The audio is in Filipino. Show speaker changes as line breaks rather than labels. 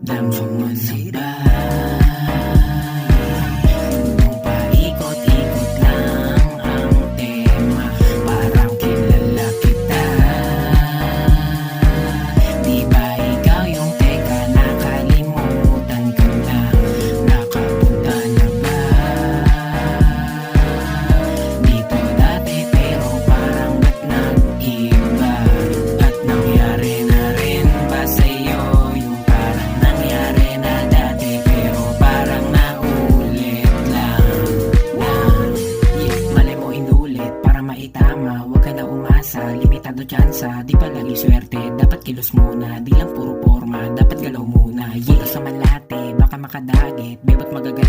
Damsuman ng bahay, nung paikot-ikot lang ang tema. Parang kilala kita. Di ba ikaw yung teka, nakalimutan ko na. Nakapunta na ba dito dati, pero parang ba't nag-iba? At nangyari na rin ba sa'yo yung parang nangyari na dati, pero parang naulit lang? Malay mo inulit para maitama, huwag ka na umasa, limitado tsansa. Di palagi swerte, dapat kilos muna. Di lang puro forma, dapat galaw muna. Sa malate, baka makadagit, bebot magagamit.